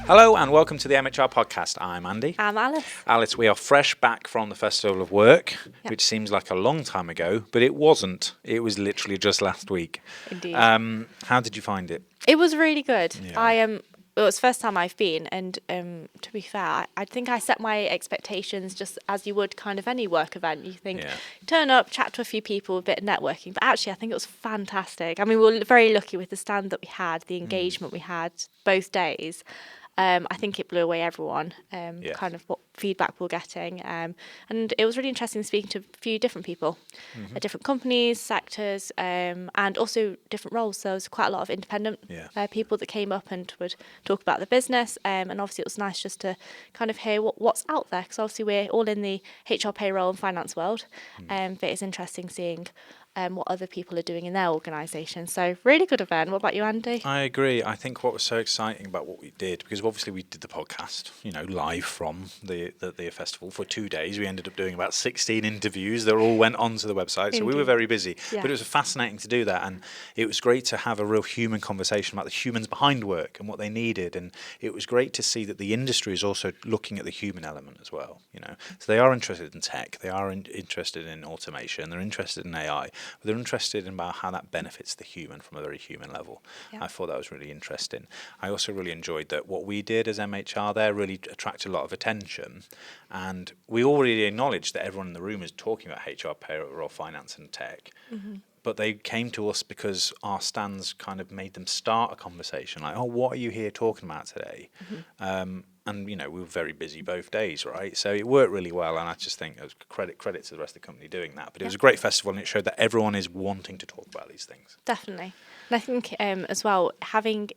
Hello and welcome to the MHR podcast. I'm Andy. I'm Alice. Alice, we are fresh back from the Festival of Work, Yep. which seems like a long time ago, but it wasn't. It was literally just last week. Indeed. How did you find it? It was really good. Yeah. It was the first time I've been, and to be fair, I think I set my expectations just as you would kind of any work event. You think, turn up, chat to a few people, a bit of networking, but actually I think it was fantastic. I mean, we were very lucky with the stand that we had, the engagement we had both days. I think it blew away everyone, kind of what feedback we're getting. And it was really interesting speaking to a few different people, different companies, sectors, and also different roles. So there was quite a lot of independent people that came up and would talk about the business. And obviously it was nice just to kind of hear what's out there, because obviously we're all in the HR, payroll and finance world. But it's interesting seeing what other people are doing in their organisation. So really good event. What about you, Andy? I agree. I think what was so exciting about what we did, because obviously we did the podcast, live from the festival for 2 days. We ended up doing about 16 interviews. They all went onto the website. So we were very busy. Yeah. But it was fascinating to do that. And it was great to have a real human conversation about the humans behind work and what they needed. And it was great to see that the industry is also looking at the human element as well. So they are interested in tech. They are interested in automation. They're interested in AI. But they're interested in about how that benefits the human from a very human level. Yeah. I thought that was really interesting. I also really enjoyed that what we did as MHR there really attracted a lot of attention. And we already acknowledged that everyone in the room is talking about HR, payroll, finance and tech. But they came to us because our stands kind of made them start a conversation like, oh, what are you here talking about today? And, we were very busy both days, right? So it worked really well. And I just think it was credit to the rest of the company doing that. But it was a great festival and it showed that everyone is wanting to talk about these things. Definitely. And I think as well,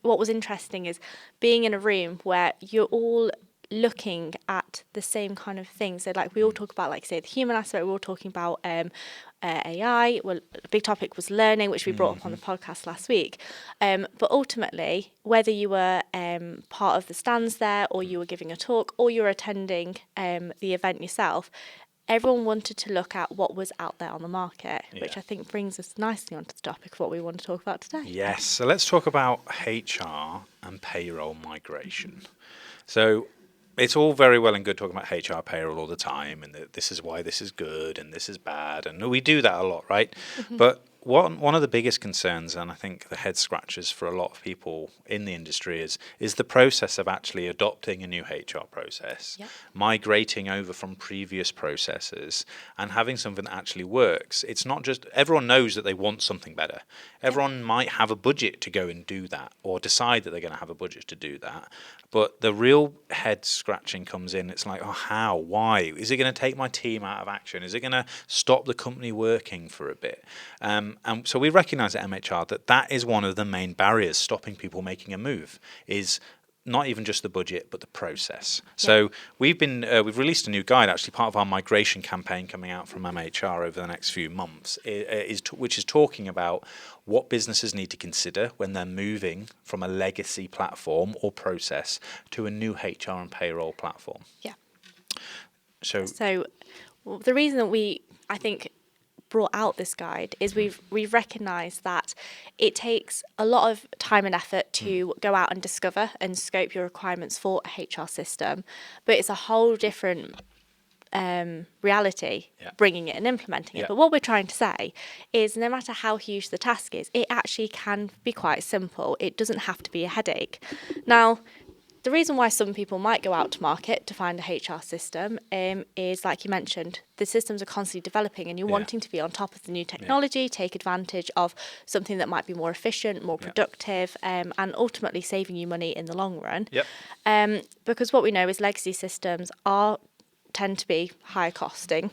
what was interesting is being in a room where you're all looking at the same kind of thing. So like we all talk about, like say, the human aspect, we're all talking about AI. Well, a big topic was learning, which we brought up on the podcast last week. But ultimately, whether you were part of the stands there, or you were giving a talk, or you were attending the event yourself, everyone wanted to look at what was out there on the market, which I think brings us nicely onto the topic of what we want to talk about today. Yes, so let's talk about HR and payroll migration. So it's all very well and good talking about HR payroll all the time and that this is why this is good and this is bad. And we do that a lot, right? But one of the biggest concerns, and I think the head scratchers for a lot of people in the industry is the process of actually adopting a new HR process, migrating over from previous processes and having something that actually works. It's not just, everyone knows that they want something better. Everyone might have a budget to go and do that or decide that they're going to have a budget to do that. But the real head scratching comes in. It's like, oh, how? Why? Is it going to take my team out of action? Is it going to stop the company working for a bit? And so we recognise at MHR that is one of the main barriers stopping people making a move, is not even just the budget, but the process. So we've released a new guide, actually part of our migration campaign coming out from MHR over the next few months, which is talking about what businesses need to consider when they're moving from a legacy platform or process to a new HR and payroll platform. Yeah. So the reason that I think, brought out this guide is we've recognised that it takes a lot of time and effort to go out and discover and scope your requirements for a HR system, but it's a whole different reality bringing it and implementing it. But what we're trying to say is no matter how huge the task is, it actually can be quite simple. It doesn't have to be a headache. Now, the reason why some people might go out to market to find a HR system is, like you mentioned, the systems are constantly developing and you're wanting to be on top of the new technology, take advantage of something that might be more efficient, more productive, and ultimately saving you money in the long run. Because what we know is legacy systems tend to be higher costing.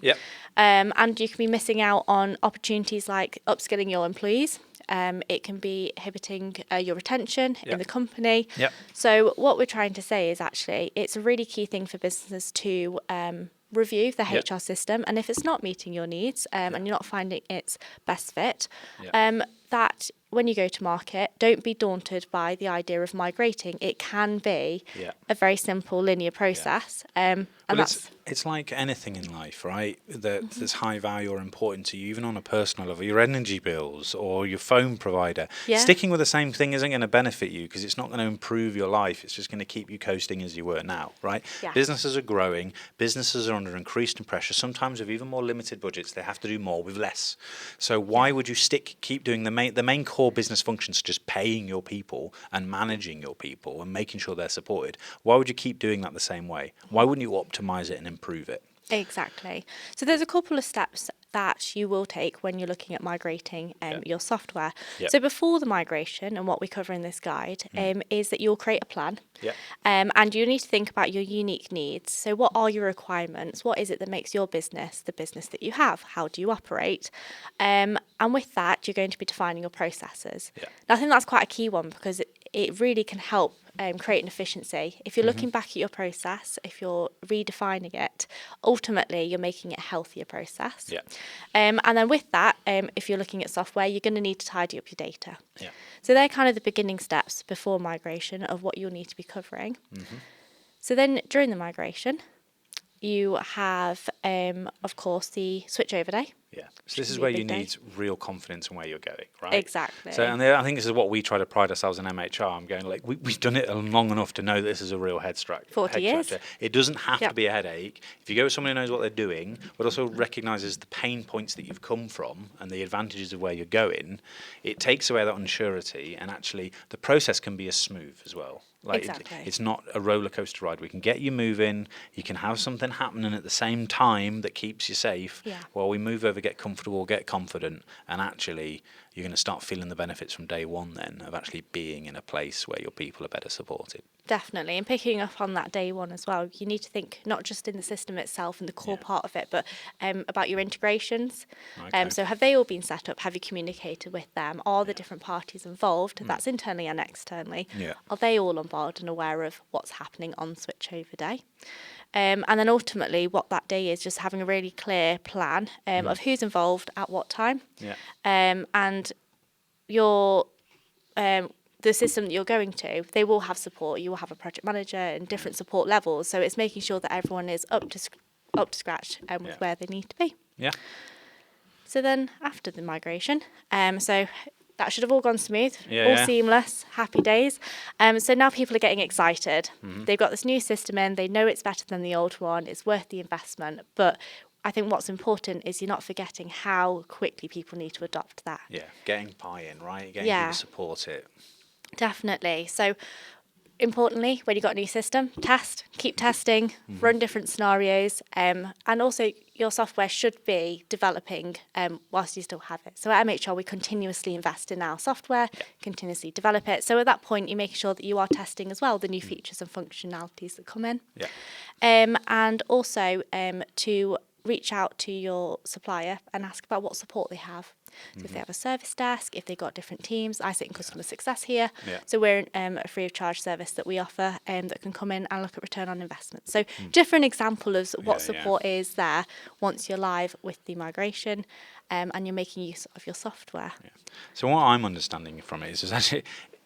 And you can be missing out on opportunities like upskilling your employees. It can be inhibiting your retention in the company. So what we're trying to say is actually it's a really key thing for businesses to review the Yeah. HR system, and if it's not meeting your needs and you're not finding its best fit, Yeah. that when you go to market, don't be daunted by the idea of migrating. It can be Yeah. a very simple linear process, and Well, that's it's like anything in life, right? That's high value or important to you, even on a personal level. Your energy bills or your phone provider. Yeah. Sticking with the same thing isn't going to benefit you because it's not going to improve your life. It's just going to keep you coasting as you were now, right? Yeah. Businesses are growing. Businesses are under increased pressure. Sometimes with even more limited budgets, they have to do more with less. So why would you keep doing the main core business functions, just paying your people and managing your people and making sure they're supported? Why would you keep doing that the same way? Why wouldn't you optimize it and improve it? Exactly. So there's a couple of steps that you will take when you're looking at migrating your software. Yep. So before the migration, and what we cover in this guide, is that you'll create a plan. Yep. And you need to think about your unique needs. So what are your requirements? What is it that makes your business the business that you have? How do you operate? And with that, you're going to be defining your processes. Yeah. And I think that's quite a key one because it really can help create an efficiency. If you're looking back at your process, if you're redefining it, ultimately you're making it a healthier process. Yeah. And then with that, if you're looking at software, you're going to need to tidy up your data. Yeah. So they're kind of the beginning steps before migration of what you'll need to be covering. So then during the migration, you have, of course, the switchover day. Yeah. So this can is be a where you big day. need real confidence in where you're going, right? Exactly. So, and I think this is what we try to pride ourselves in MHR. I'm going like we've done it long enough to know that this is a real head 40 years. scratcher. It doesn't have to Yep. be a headache. If you go with someone who knows what they're doing, but also recognises the pain points that you've come from and the advantages of where you're going, it takes away that unsurety, and actually the process can be as smooth as well. Like Exactly. it's not a roller coaster ride. We can get you moving. You can have something happening at the same time that keeps you safe. Yeah. While we move over, get comfortable, get confident, and actually you're going to start feeling the benefits from day one then of actually being in a place where your people are better supported. Definitely. And picking up on that day one as well, you need to think not just in the system itself and the core part of it, but about your integrations. Okay. So have they all been set up? Have you communicated with them? Are the different parties involved? That's internally and externally. Yeah. Are they all on board and aware of what's happening on switchover day? And then ultimately what that day is, just having a really clear plan of who's involved at what time. Yeah. And your the system that you're going to, they will have support. You will have a project manager and different support levels. So it's making sure that everyone is up to scratch with where they need to be. Yeah. So then after the migration, so that should have all gone smooth, Yeah, all yeah. seamless, happy days. So now people are getting excited. They've got this new system in. They know it's better than the old one. It's worth the investment. But I think what's important is you're not forgetting how quickly people need to adopt that. Yeah. Getting buy-in, right? Getting Yeah. people to support it. Definitely. So importantly, when you've got a new system, test, keep testing, run different scenarios, and also your software should be developing whilst you still have it. So at MHR, we continuously invest in our software, continuously develop it. So at that point, you're making sure that you are testing as well the new features and functionalities that come in. Yeah. And also to reach out to your supplier and ask about what support they have. So if they have a service desk, if they've got different teams, I sit in customer success here. Yeah. So we're a free of charge service that we offer that can come in and look at return on investment. So different example of what support is there once you're live with the migration and you're making use of your software. Yeah. So what I'm understanding from it is actually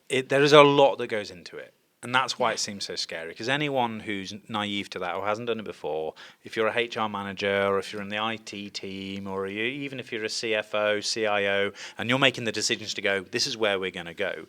there is a lot that goes into it. And that's why it seems so scary, because anyone who's naive to that or hasn't done it before, if you're a HR manager or if you're in the IT team or even if you're a CFO, CIO, and you're making the decisions to go, this is where we're going to go,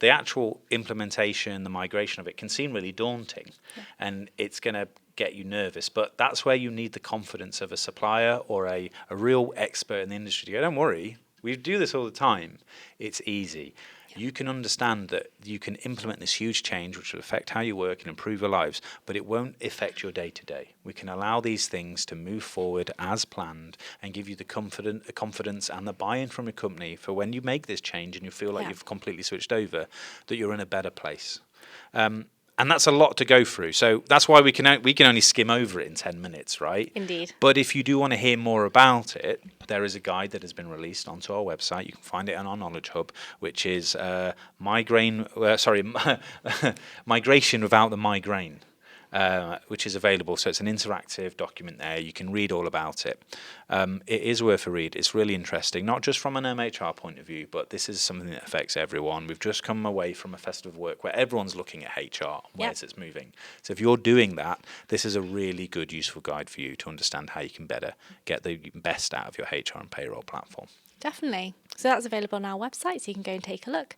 the actual implementation, the migration of it can seem really daunting and it's going to get you nervous. But that's where you need the confidence of a supplier or a real expert in the industry to go, don't worry, we do this all the time. It's easy. You can understand that you can implement this huge change which will affect how you work and improve your lives, but it won't affect your day-to-day. We can allow these things to move forward as planned and give you the confidence and the buy-in from your company for when you make this change and you feel like you've completely switched over, that you're in a better place. And that's a lot to go through. So that's why we can only skim over it in 10 minutes, right? Indeed. But if you do want to hear more about it, there is a guide that has been released onto our website. You can find it on our Knowledge Hub, which is Migration Without the Migraine. which is available. So it's an interactive document there. You can read all about it. It is worth a read. It's really interesting, not just from an MHR point of view, but this is something that affects everyone. We've just come away from a festival of work where everyone's looking at HR and where's it's moving. So if you're doing that, this is a really good, useful guide for you to understand how you can better get the best out of your HR and payroll platform. Definitely. So that's available on our website, so you can go and take a look.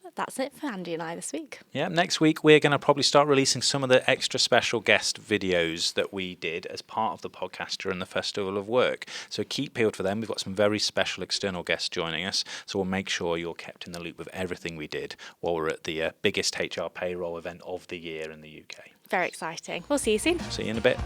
But that's it for Andy and I this week. Yeah, next week we're going to probably start releasing some of the extra special guest videos that we did as part of the podcast during the Festival of Work. So keep peeled for them. We've got some very special external guests joining us, so we'll make sure you're kept in the loop with everything we did while we're at the biggest HR payroll event of the year in the UK. Very exciting. We'll see you soon. See you in a bit.